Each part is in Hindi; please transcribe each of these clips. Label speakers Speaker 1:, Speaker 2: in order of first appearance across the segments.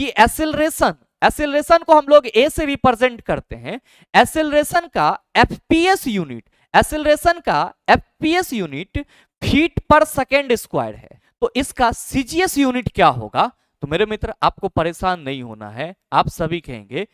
Speaker 1: कि एसिलरेशन को हम लोग ए से रिप्रेजेंट करते हैं। एसिलरेशन का एफपीएस यूनिट फीट पर सेकेंड स्क्वायर है। तो इसका सीजीएस यूनिट क्या होगा? तो मेरे मित्र आपको परेशान नहीं होना है, आप सभी कहेंगे।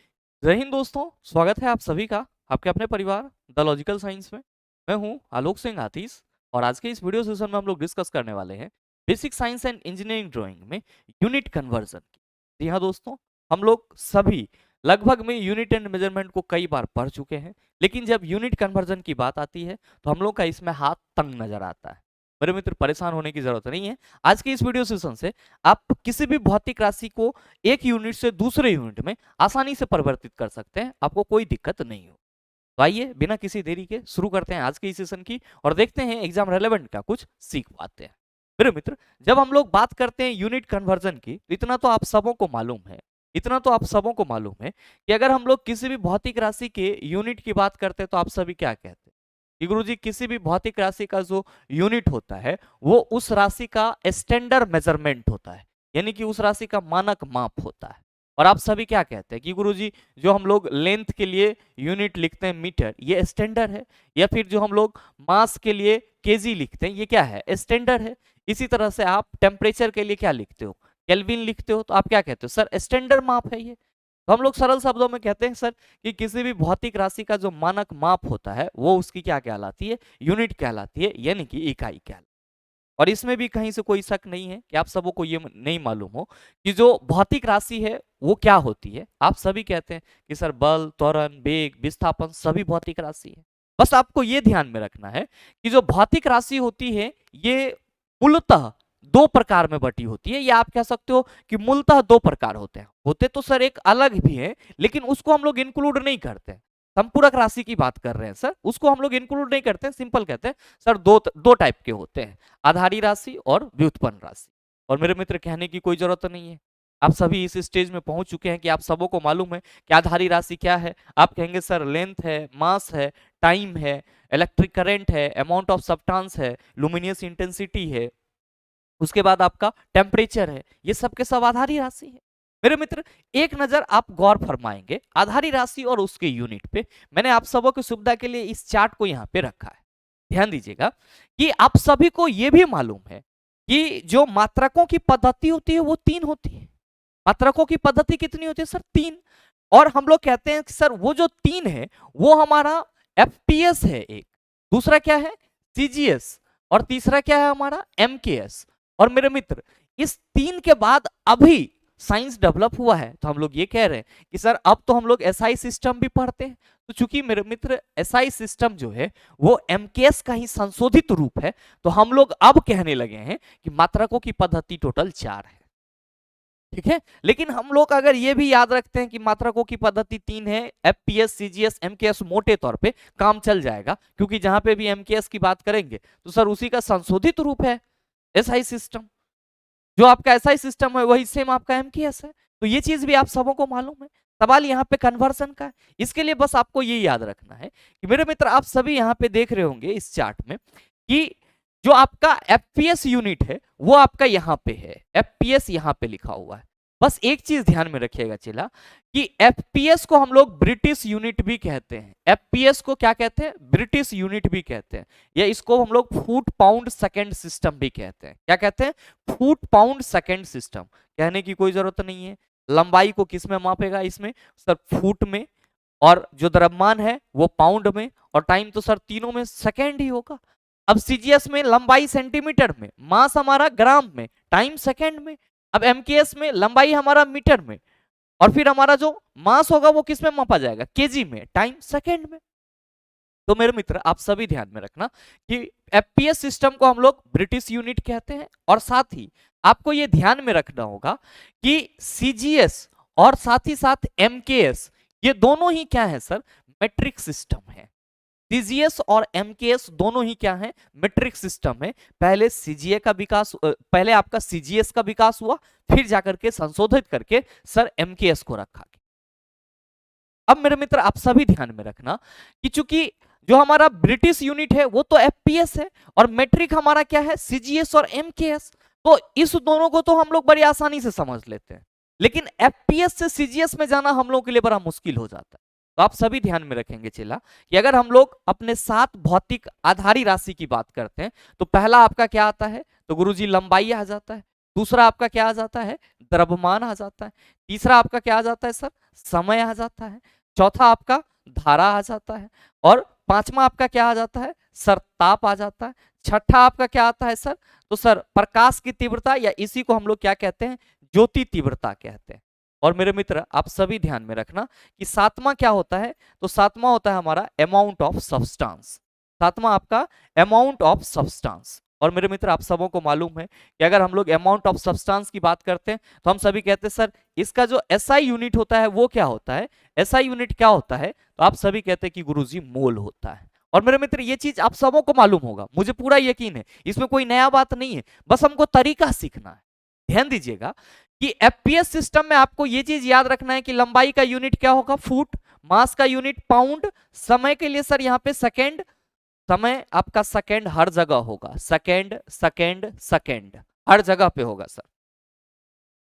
Speaker 1: जय हिंद दोस्तों, स्वागत है आप सभी का आपके अपने परिवार द लॉजिकल साइंस में। मैं हूं आलोक सिंह आतिश और आज के इस वीडियो सेशन में हम लोग डिस्कस करने वाले हैं basic science and engineering drawing में यूनिट कन्वर्जन की। जी हाँ दोस्तों, हम लोग सभी लगभग में यूनिट एंड मेजरमेंट को कई बार पढ़ चुके हैं, लेकिन जब यूनिट कन्वर्जन की बात आती है तो हम लोग का इसमें हाथ तंग नजर आता है। मेरे मित्र परेशान होने की जरूरत नहीं है। आज के इस वीडियो सेशन से आप किसी भी भौतिक राशि को एक यूनिट से दूसरे यूनिट में आसानी से परिवर्तित कर सकते हैं, आपको कोई दिक्कत नहीं हो। तो आइए बिना किसी देरी के शुरू करते हैं आज के इस सेशन की और देखते हैं एग्जाम रेलेवेंट का कुछ सीख पाते हैं। मेरे मित्र जब हम लोग बात करते हैं यूनिट कन्वर्जन की, इतना तो आप सबों को मालूम है कि अगर हम लोग किसी भी भौतिक राशि के यूनिट की बात करते हैं तो आप सभी क्या कहते हैं कि गुरुजी किसी भी भौतिक राशि का जो यूनिट होता है वो उस राशि का स्टैंडर्ड मेजरमेंट होता है, यानी कि उस राशि का मानक माप होता है। और आप सभी क्या कहते हैं कि गुरुजी जो हम लोग लेंथ के लिए यूनिट लिखते हैं मीटर, ये स्टैंडर्ड है, या फिर जो हम लोग मास के लिए केजी लिखते हैं ये क्या है? स्टैंडर्ड है। इसी तरह से आप टेम्परेचर के लिए क्या लिखते हो? केल्विन लिखते हो, तो आप क्या कहते हो? सर स्टैंडर्ड माप है ये। तो हम लोग सरल शब्दों में कहते हैं सर कि किसी भी भौतिक राशि का जो मानक माप होता है वो उसकी क्या कहलाती है? यूनिट कहलाती है, यानी कि इकाई कहलाती है। और इसमें भी कहीं से कोई शक नहीं है कि आप सबों को ये नहीं मालूम हो कि जो भौतिक राशि है वो क्या होती है। आप सभी कहते हैं कि सर बल, त्वरण, वेग, विस्थापन सभी भौतिक राशि है। बस आपको ये ध्यान में रखना है कि जो भौतिक राशि होती है ये मूलतः दो प्रकार में बटी होती है, या आप कह सकते हो कि मूलतः दो प्रकार होते तो सर एक अलग भी है, लेकिन उसको हम लोग इंक्लूड नहीं करते। संपूरक राशि की बात कर रहे हैं सर, उसको हम लोग इंक्लूड नहीं करते, सिंपल कहते हैं सर दो टाइप के होते हैं, आधारी राशि और व्युत्पन्न राशि। और मेरे मित्र कहने की कोई जरूरत नहीं है, आप सभी इस स्टेज में पहुंच चुके हैं कि आप सबों को मालूम है कि आधारी राशि क्या है। आप कहेंगे सर लेंथ है, मास है, टाइम है, इलेक्ट्रिक करंट है, अमाउंट ऑफ सब्सटेंस है, लुमिनियस इंटेंसिटी है, उसके बाद आपका टेम्परेचर है, ये सब के सब आधारी राशि है। मेरे मित्र एक नजर आप गौर फरमाएंगे आधारी राशि और उसके यूनिट पे। मैंने आप सबों की सुविधा के लिए इस चार्ट को यहाँ पे रखा है, ध्यान दीजिएगा कि आप सभी को यह भी मालूम है कि जो मात्रकों की पद्धति होती है वो 3 होती है। मात्रकों की पद्धति कितनी होती है सर? 3। और हम लोग कहते हैं कि सर वो जो 3 है वो हमारा एफपीएस है एक, दूसरा क्या है? सीजीएस, और तीसरा क्या है हमारा? एमकेएस। और मेरे मित्र इस 3 के बाद अभी साइंस डेवलप हुआ है, तो हम लोग ये कह रहे हैं कि सर अब तो हम लोग एसआई सिस्टम भी पढ़ते हैं। तो चूंकि मेरे मित्र एसआई सिस्टम जो है वो एमकेएस का ही संशोधित रूप है, तो हम लोग अब कहने लगे हैं कि मात्रकों की पद्धति टोटल 4 है, ठीक है। लेकिन हम लोग अगर ये भी याद रखते हैं कि मात्रकों की पद्धति 3 है, एफपीएस, सीजीएस, एमकेएस, मोटे तौर पे काम चल जाएगा, क्योंकि जहां पे भी एमकेएस की बात करेंगे तो सर उसी का संशोधित रूप है एसआई सिस्टम। जो आपका एसआई सिस्टम है वही सेम आपका एमकेएस है। तो ये चीज भी आप सबों को मालूम है। सवाल यहाँ पे कन्वर्जन का है, इसके लिए बस आपको ये याद रखना है कि मेरे मित्र आप सभी यहाँ पे देख रहे होंगे इस चार्ट में कि जो आपका एफपीएस यूनिट है वो आपका यहाँ पे है, एफपीएस यहाँ पे लिखा हुआ है। बस एक चीज ध्यान में रखिएगा चेला कि एफपीएस को हम लोग ब्रिटिश यूनिट भी कहते हैं। एफपीएस को क्या कहते हैं? ब्रिटिश यूनिट भी कहते हैं, या इसको हम लोग फुट पाउंड सेकेंड सिस्टम भी कहते हैं। क्या कहते हैं? Foot pound second system. कहने की कोई जरूरत नहीं है। लंबाई को किस में मापेगा? इसमें सर फुट में, और जो द्रव्यमान है वो पाउंड में, और टाइम तो सर तीनों में सेकेंड ही होगा। अब सीजीएस में लंबाई सेंटीमीटर में, मास हमारा ग्राम में, टाइम सेकेंड में। अब एमकेएस में लंबाई हमारा मीटर में, और फिर हमारा जो मास होगा वो किस में मापा जाएगा? केजी में, टाइम सेकेंड में। तो मेरे मित्र आप सभी ध्यान में रखना कि एफपीएस सिस्टम को हम लोग ब्रिटिश यूनिट कहते हैं, और साथ ही आपको ये ध्यान में रखना होगा कि सीजीएस और साथ ही साथ एमकेएस ये दोनों ही क्या है सर? मेट्रिक सिस्टम है। सीजीएस और एमकेएस दोनों ही क्या है? मेट्रिक सिस्टम है। पहले सीजीए का विकास, पहले आपका सीजीएस का विकास हुआ, फिर जाकर के संशोधित करके सर एमकेएस को रखा गया। अब मेरे मित्र आप सभी ध्यान में रखना कि चूंकि जो हमारा ब्रिटिश यूनिट है वो तो एफपीएस है, और मेट्रिक हमारा क्या है? सीजीएस और एमकेएस। तो इस दोनों को तो हम लोग बड़ी आसानी से समझ लेते हैं। लेकिन एफपीएस से सीजीएस में जाना हम लोगों के लिए बड़ा मुश्किल हो जाता है। तो आप सभी ध्यान में रखेंगे चेला कि अगर हम लोग अपने 7 भौतिक आधारी राशि की बात करते हैं तो पहला आपका क्या आता है, तो गुरुजी लंबाई आ जाता है। दूसरा आपका क्या आ जाता है, द्रव्यमान आ जाता है। तीसरा आपका क्या आ जाता है सर, समय आ जाता है। चौथा आपका धारा आ जाता है। और पांचवा आपका क्या आ जाता है सर, ताप आ जाता है। छठा आपका क्या आता है सर, तो सर प्रकाश की तीव्रता, या इसी को हम लोग क्या कहते हैं, ज्योति तीव्रता कहते हैं। और मेरे मित्र आप सभी ध्यान में रखना कि सातवां क्या होता है, तो सातवां होता है हमारा अमाउंट ऑफ सब्सटेंस। सातवां आपका अमाउंट ऑफ सब्सटेंस। और मेरे मित्र आप सबों को मालूम है कि अगर हम लोग अमाउंट ऑफ सब्सटेंस की बात करते हैं तो हम सभी कहते हैं सर इसका जो एसआई यूनिट होता है वो क्या होता है, एसआई यूनिट क्या होता है, तो आप सभी कहते हैं कि गुरुजी मोल होता है। और मेरे मित्र ये चीज आप सबों को मालूम होगा, मुझे पूरा यकीन है, इसमें कोई नया बात नहीं है, बस हमको तरीका सीखना है। ध्यान दीजिएगा कि एफपीएस सिस्टम में आपको ये चीज याद रखना है कि लंबाई का यूनिट क्या होगा, फुट, मास का यूनिट पाउंड, समय के लिए सर यहाँ पे सेकेंड, समय आपका सेकेंड हर जगह होगा, सेकेंड सेकेंड सेकेंड हर जगह पे होगा सर।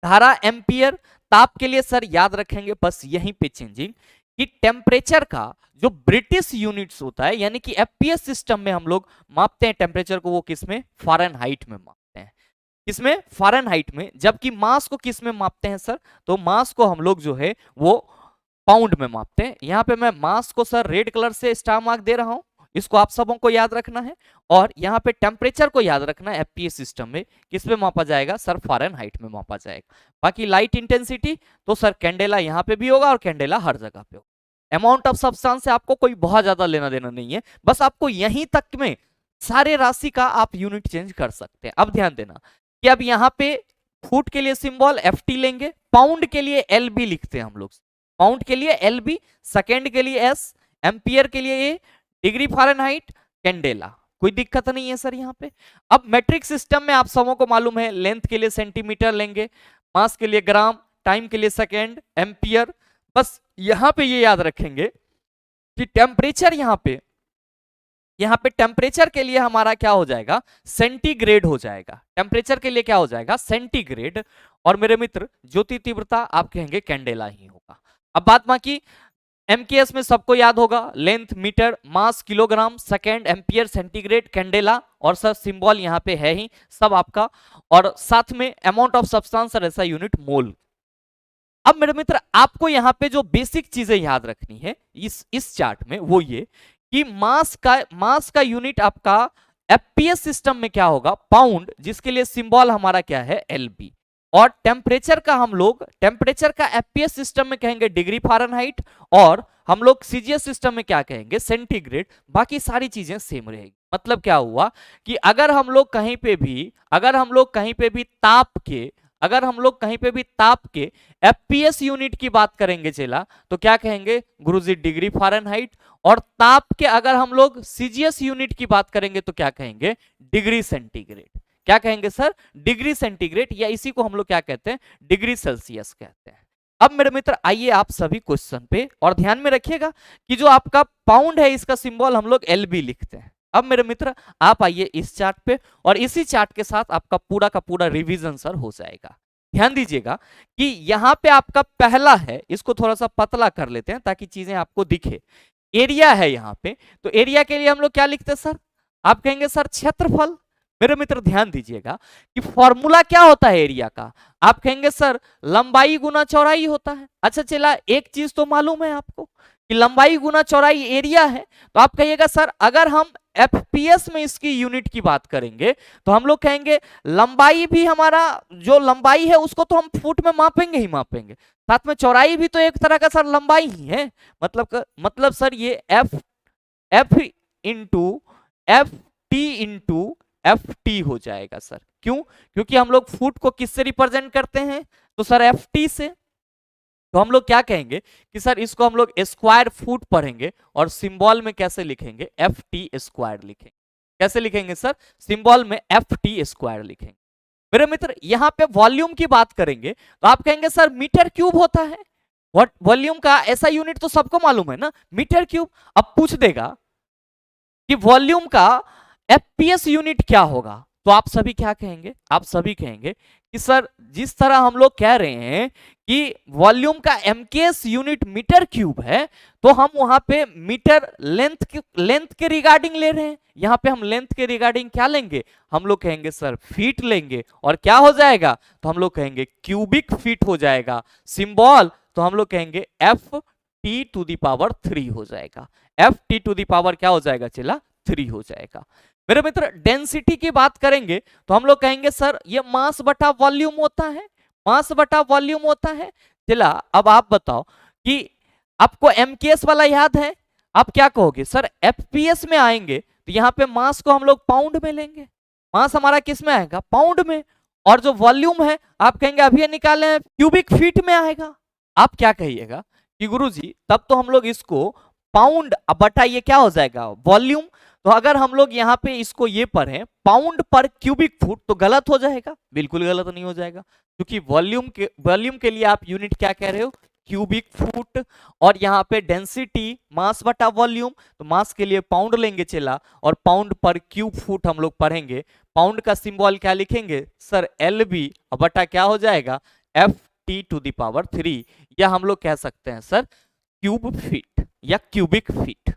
Speaker 1: धारा एम्पियर, ताप के लिए सर याद रखेंगे बस यहीं पे चेंजिंग कि टेम्परेचर का जो ब्रिटिश यूनिट्स होता है, यानी कि एफपीएस सिस्टम में हम लोग मापते हैं टेम्परेचर को, वो किसमें, फ़ारेनहाइट में मापते हैं, किसमें, फ़ारेनहाइट में। जबकि मास को किस में मापते हैं सर, तो मास को हम लोग जो है वो पाउंड में मापते हैं। यहाँ पे मैं मास को सर रेड कलर से स्टार मार्क दे रहा हूं, इसको आप सबों को याद रखना है। और यहाँ पे टेम्परेचर को याद रखना है, एफपीएस सिस्टम में किस में मापा जाएगा सर, फ़ारेनहाइट में मापा जाएगा। बाकी लाइट इंटेंसिटी तो सर कैंडेला यहाँ पे भी होगा और कैंडेला हर जगह पे होगा। अमाउंट ऑफ सब्सटेंस से आपको कोई बहुत ज्यादा लेना देना नहीं है, बस आपको यहीं तक में सारे राशि का आप यूनिट चेंज कर सकते हैं। अब ध्यान देना कि अब यहाँ पे फुट के लिए सिंबल एफटी लेंगे, पाउंड के लिए एलबी लिखते हैं हम लोग, पाउंड के लिए एलबी, सेकेंड के लिए एस, एम्पियर के लिए ए, डिग्री फ़ारेनहाइट, कैंडेला, कोई दिक्कत नहीं है सर यहाँ पे। अब मैट्रिक सिस्टम में आप सबों को मालूम है लेंथ के लिए सेंटीमीटर लेंगे, मास के लिए ग्राम, टाइम के लिए सेकेंड, एम्पियर। बस यहां पे ये याद रखेंगे कि टेम्परेचर यहाँ पे टेम्परेचर के लिए हमारा क्या हो जाएगा, सेंटीग्रेड हो जाएगा, टेम्परेचर के लिए क्या हो जाएगा, सेंटीग्रेड। और मेरे मित्र ज्योति तीव्रता आप कहेंगे कैंडेला ही होगा। अब बात बाकी एमकेएस में सबको याद होगा, length metre, mass kilogram, second ampere, centigrade, candela, और सर सिंबल यहाँ पे है ही सब आपका, और साथ में अमाउंट ऑफ सब्सटेंस और ऐसा यूनिट मोल। अब मेरे मित्र आपको यहाँ पे जो बेसिक चीजें याद रखनी है इस चार्ट में वो ये कि मास का यूनिट आपका एफपीएस सिस्टम में क्या होगा, पाउंड, जिसके लिए सिंबल हमारा क्या है, एलबी। और टेम्परेचर का एफपीएस सिस्टम में कहेंगे डिग्री फ़ारेनहाइट, और हम लोग सीजीएस सिस्टम में क्या कहेंगे, सेंटीग्रेड। बाकी सारी चीजें सेम रहेगी। मतलब क्या हुआ कि अगर हम लोग कहीं पे भी ताप के एफपीएस यूनिट की बात करेंगे चला, तो क्या कहेंगे गुरुजी, डिग्री फ़ारेनहाइट। और ताप के अगर हम लोग सीजीएस यूनिट की बात करेंगे तो क्या कहेंगे, डिग्री सेंटीग्रेड। क्या कहेंगे सर, डिग्री सेंटीग्रेड, या इसी को हम लोग क्या कहते हैं, डिग्री सेल्सियस कहते हैं। अब मेरे मित्र आइए आप सभी क्वेश्चन पे, और ध्यान में रखिएगा कि जो आपका पाउंड है इसका सिंबल हम लोग एलबी लिखते हैं। अब मेरे मित्र आप आइए इस चार्ट पे, और इसी चार्ट के साथ आपका पूरा का पूरा रिवीजन सर हो जाएगा। ध्यान दीजिएगा कि यहाँ पे आपका पहला है, इसको थोड़ा सा पतला कर लेते हैं ताकि चीजें आपको दिखे। एरिया है यहाँ पे, तो एरिया के लिए हम लोग क्या लिखते हैं सर, आप कहेंगे सर क्षेत्रफल। मेरे मित्र ध्यान दीजिएगा कि फॉर्मूला क्या होता है एरिया का, आप कहेंगे सर लंबाई गुना चौड़ाई होता है। अच्छा चला, एक चीज तो मालूम है आपको कि लंबाई गुना चौड़ाई एरिया है, तो आप कहिएगा सर अगर हम एफपीएस में इसकी यूनिट की बात करेंगे तो हम लोग कहेंगे लंबाई भी, हमारा जो लंबाई है उसको तो हम फुट में मापेंगे ही मापेंगे, साथ में चौड़ाई भी तो एक तरह का सर लंबाई ही है। मतलब सर ये एफ इंटू एफ टी हो जाएगा सर। क्यों, क्योंकि हम लोग फुट को किससे रिप्रेजेंट करते हैं, तो सर एफ टी से। तो हम लोग क्या कहेंगे कि सर इसको हम लोग स्क्वायर फुट पढ़ेंगे, और सिंबल में कैसे लिखेंगे, एफ टी स्क्वायर लिखेंगे। कैसे लिखेंगे सर, सिंबल में एफ टी स्क्वायर लिखेंगे। मेरे मित्र यहाँ पे वॉल्यूम की बात करेंगे तो आप कहेंगे सर मीटर क्यूब होता है, वॉल्यूम का ऐसा यूनिट तो सबको मालूम है ना, मीटर क्यूब। अब पूछ देगा कि वॉल्यूम का एफपीएस यूनिट क्या होगा, तो आप सभी क्या कहेंगे, आप सभी कहेंगे कि सर जिस तरह हम लोग कह रहे हैं कि वॉल्यूम का एमकेएस यूनिट मीटर क्यूब है, तो हम वहां पे मीटर लेंथ के रिगार्डिंग ले रहे हैं, यहां पे हम लेंथ के रिगार्डिंग क्या लेंगे, हम लोग कहेंगे सर फीट लेंगे, और क्या हो जाएगा, तो हम लोग कहेंगे क्यूबिक फीट हो जाएगा। सिंबल तो हम लोग कहेंगे F T to the power 3 हो जाएगा, F T to the power क्या हो जाएगा चला 3 हो जाएगा। मेरे मित्र डेंसिटी की बात करेंगे तो हम लोग कहेंगे सर ये मास बटा वॉल्यूम होता है, मास बटा वॉल्यूम होता है। चला अब आप बताओ कि आपको एमकेएस वाला याद है, आप क्या कहोगे सर एफपीएस में आएंगे तो यहाँ पे मास को हम लोग पाउंड में लेंगे, मास हमारा किस में आएगा पाउंड में, और जो वॉल्यूम है आप कहेंगे अभी निकाले क्यूबिक फीट में आएगा। आप क्या कहिएगा कि गुरुजी तब तो हम लोग इसको पाउंड बटा ये क्या हो जाएगा वॉल्यूम, तो अगर हम लोग यहाँ पे इसको ये पढ़ें पाउंड पर क्यूबिक फुट तो गलत हो जाएगा, बिल्कुल गलत नहीं हो जाएगा, क्योंकि वॉल्यूम के लिए आप यूनिट क्या कह रहे हो क्यूबिक फुट, और यहाँ पे डेंसिटी मास बटा वॉल्यूम, तो मास के लिए पाउंड लेंगे चला, और पाउंड पर क्यूब फुट हम लोग पढ़ेंगे, पाउंड का सिंबल क्या लिखेंगे सर एल बी बटा क्या हो जाएगा F T to the power 3, या हम लोग कह सकते हैं सर क्यूब फीट या क्यूबिक फीट।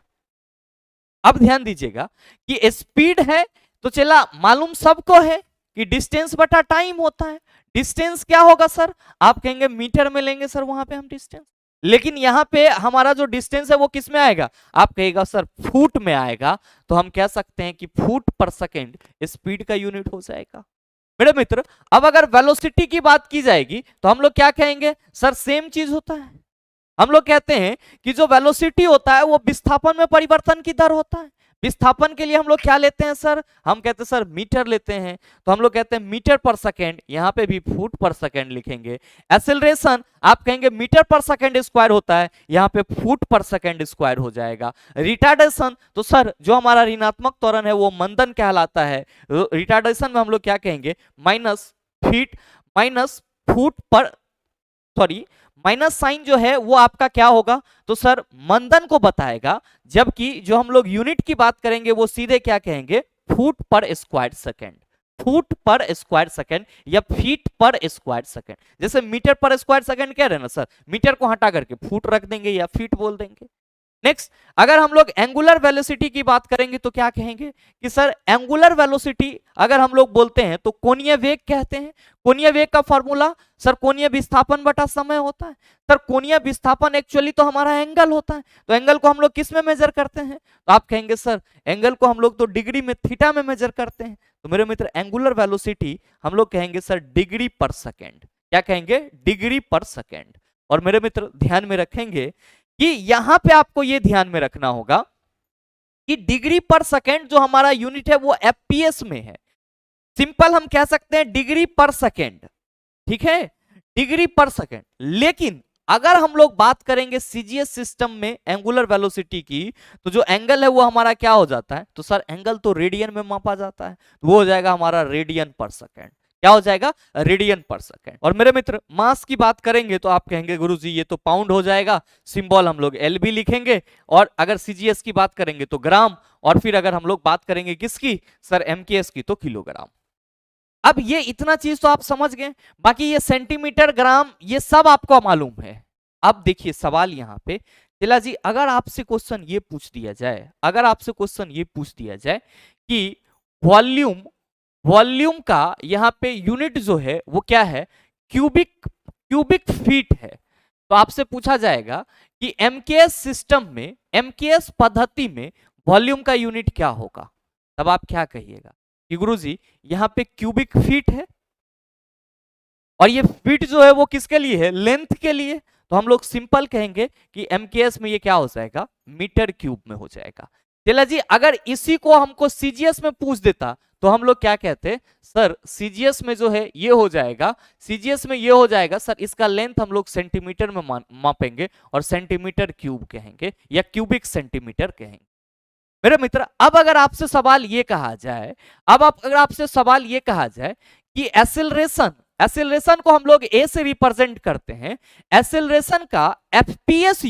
Speaker 1: अब ध्यान दीजिएगा कि स्पीड है तो चला मालूम सबको है कि डिस्टेंस बटा टाइम होता है, डिस्टेंस क्या होगा सर आप कहेंगे मीटर में लेंगे सर वहां पे हम डिस्टेंस, लेकिन यहां पे हमारा जो डिस्टेंस है वो किस में आएगा, आप कहेगा सर फुट में आएगा, तो हम कह सकते हैं कि फुट पर सेकेंड स्पीड का यूनिट हो जाएगा। मेरे मित्र अब अगर वेलोसिटी की बात की जाएगी तो हम लोग क्या कहेंगे सर सेम चीज होता है, हम लोग कहते हैं कि जो वेलोसिटी होता है वो विस्थापन में परिवर्तन की दर होता है, विस्थापन के लिए हम लोग क्या लेते हैं सर, हम कहते हैं सर मीटर लेते हैं, तो हम लोग कहते हैं मीटर पर सेकेंड, यहाँ पे भी फुट पर सेकेंड लिखेंगे। एक्सेलरेशन आप कहेंगे मीटर पर सेकेंड स्क्वायर होता है, यहाँ पे फुट पर सेकेंड स्क्वायर हो जाएगा। रिटार्डेशन तो सर जो हमारा ऋणात्मक त्वरण है वो मंदन कहलाता है, रिटार्डेशन में हम लोग क्या कहेंगे माइनस फुट पर सॉरी माइनस साइन जो है वो आपका क्या होगा, तो सर मंदन को बताएगा, जबकि जो हम लोग यूनिट की बात करेंगे वो सीधे क्या कहेंगे फुट पर स्क्वायर सेकेंड, फुट पर स्क्वायर सेकेंड या फीट पर स्क्वायर सेकेंड। जैसे मीटर पर स्क्वायर सेकेंड कह रहे हैं ना सर, मीटर को हटा करके फुट रख देंगे या फीट बोल देंगे। नेक्स्ट अगर हम लोग एंगुलर वेलोसिटी की बात करेंगे तो क्या कहेंगे कि सर एंगुलर वेलोसिटी अगर हम लोग बोलते हैं तो कोणीय वेग कहते हैं, कोणीय वेग का फॉर्मूला सर कोणीय विस्थापन बटा समय होता है, सर कोणीय विस्थापन एक्चुअली तो हमारा एंगल होता है, तो एंगल को हम लोग किस में मेजर करते हैं, तो आप कहेंगे सर एंगल को हम लोग तो डिग्री में थीटा में मेजर करते हैं, तो मेरे मित्र एंगुलर वेलोसिटी हम लोग कहेंगे सर डिग्री पर सेकेंड, क्या कहेंगे डिग्री पर सेकेंड। और मेरे मित्र ध्यान में रखेंगे कि यहां पे आपको ये ध्यान में रखना होगा कि डिग्री पर सेकेंड जो हमारा यूनिट है वो एफपीएस में है, सिंपल हम कह सकते हैं डिग्री पर सेकेंड, ठीक है डिग्री पर सेकेंड। लेकिन अगर हम लोग बात करेंगे सीजीएस सिस्टम में एंगुलर वेलोसिटी की, तो जो एंगल है वो हमारा क्या हो जाता है, तो सर एंगल तो रेडियन में मापा जाता है, तो वो हो जाएगा हमारा रेडियन पर सेकेंड, क्या हो जाएगा रेडियन पर सेकेंड। और मेरे मित्र मास की बात करेंगे तो आप कहेंगे गुरुजी ये तो पाउंड हो जाएगा, सिंबल हम लोग एलबी लिखेंगे, और अगर सीजीएस की बात करेंगे तो ग्राम, और फिर अगर हम लोग बात करेंगे किसकी सर एमकेएस की तो किलोग्राम। अब ये इतना चीज तो आप समझ गए, बाकी ये सेंटीमीटर ग्राम ये सब आपको मालूम है। अब देखिए सवाल यहाँ पे चला जी, अगर आपसे क्वेश्चन ये पूछ दिया जाए, अगर आपसे क्वेश्चन ये पूछ दिया जाए कि वॉल्यूम का यहाँ पे यूनिट जो है वो क्या है क्यूबिक फीट है, तो आपसे पूछा जाएगा कि एमकेएस सिस्टम में एमकेएस पद्धति में वॉल्यूम का यूनिट क्या होगा, तब आप क्या कहिएगा कि गुरुजी यहाँ पे क्यूबिक फीट है, और ये फीट जो है वो किसके लिए है लेंथ के लिए, तो हम लोग सिंपल कहेंगे कि एमकेएस में ये क्या हो जाएगा मीटर क्यूब में हो जाएगा। चला जी अगर इसी को हमको सीजीएस में पूछ देता तो हम लोग क्या कहते सर सीजीएस में जो है ये हो जाएगा, सीजीएस में ये हो जाएगा सर इसका लेंथ हम लोग सेंटीमीटर में मापेंगे और सेंटीमीटर क्यूब कहेंगे या क्यूबिक सेंटीमीटर कहेंगे। मेरे मित्र अब अगर आपसे सवाल ये कहा जाए, अगर आपसे सवाल ये कहा जाए कि एक्सेलरेशन को हम लोग ए से रिप्रेजेंट करते हैं, एक्सेलरेशन का एफपीएस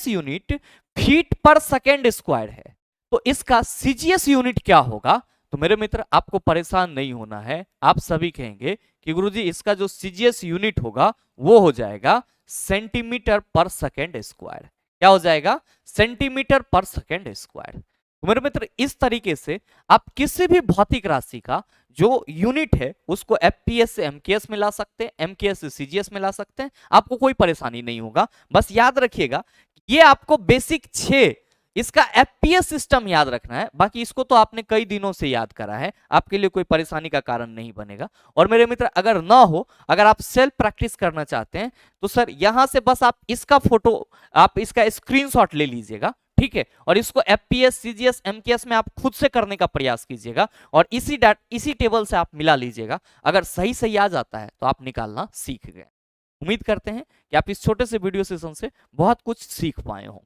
Speaker 1: यूनिट फीट पर सेकेंड स्क्वायर है, तो इसका सीजीएस यूनिट क्या होगा, तो मेरे मित्र आपको परेशान नहीं होना है। आप सभी कहेंगे कि गुरुजी इसका जो सीजीएस यूनिट होगा वो हो जाएगा सेंटीमीटर पर सेकेंड स्क्वायर। क्या हो जाएगा? सेंटीमीटर पर सेकेंड स्क्वायर। तो मेरे मित्र इस तरीके से आप किसी भी भौतिक राशि का जो यूनिट है उसको एफपीएस से एमकेएस में ला सकते हैं, एमकेएस से सीजीएस में ला सकते हैं। आपको कोई परेशानी नहीं होगा। बस याद रखिएगा ये आपको बेसिक 6 इसका एफपीएस सिस्टम याद रखना है। बाकी इसको तो आपने कई दिनों से याद करा है, आपके लिए कोई परेशानी का कारण नहीं बनेगा। और मेरे मित्र अगर ना हो, अगर आप सेल्फ प्रैक्टिस करना चाहते हैं तो सर यहां से बस आप इसका फोटो, आप इसका स्क्रीनशॉट ले लीजिएगा, ठीक है, और इसको एफपीएस सीजीएस एमकेएस में आप खुद से करने का प्रयास कीजिएगा और इसी टेबल से आप मिला लीजिएगा। अगर सही सही आ जाता है तो आप निकालना सीख गए। उम्मीद करते हैं कि आप इस छोटे से वीडियो सेशन से बहुत कुछ सीख पाए हों।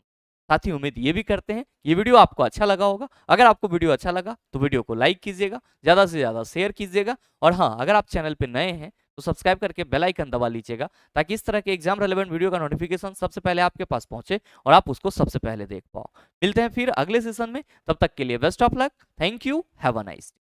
Speaker 1: साथ ही उम्मीद ये भी करते हैं ये वीडियो आपको अच्छा लगा होगा। अगर आपको वीडियो अच्छा लगा तो वीडियो को लाइक कीजिएगा, ज़्यादा से ज़्यादा शेयर कीजिएगा, और हाँ, अगर आप चैनल पे नए हैं तो सब्सक्राइब करके बेल आइकन दबा लीजिएगा ताकि इस तरह के एग्जाम रेलेवेंट वीडियो का नोटिफिकेशन सबसे पहले आपके पास पहुंचे और आप उसको सबसे पहले देख पाओ। मिलते हैं फिर अगले सेशन में, तब तक के लिए best of luck. Thank you, have a nice day.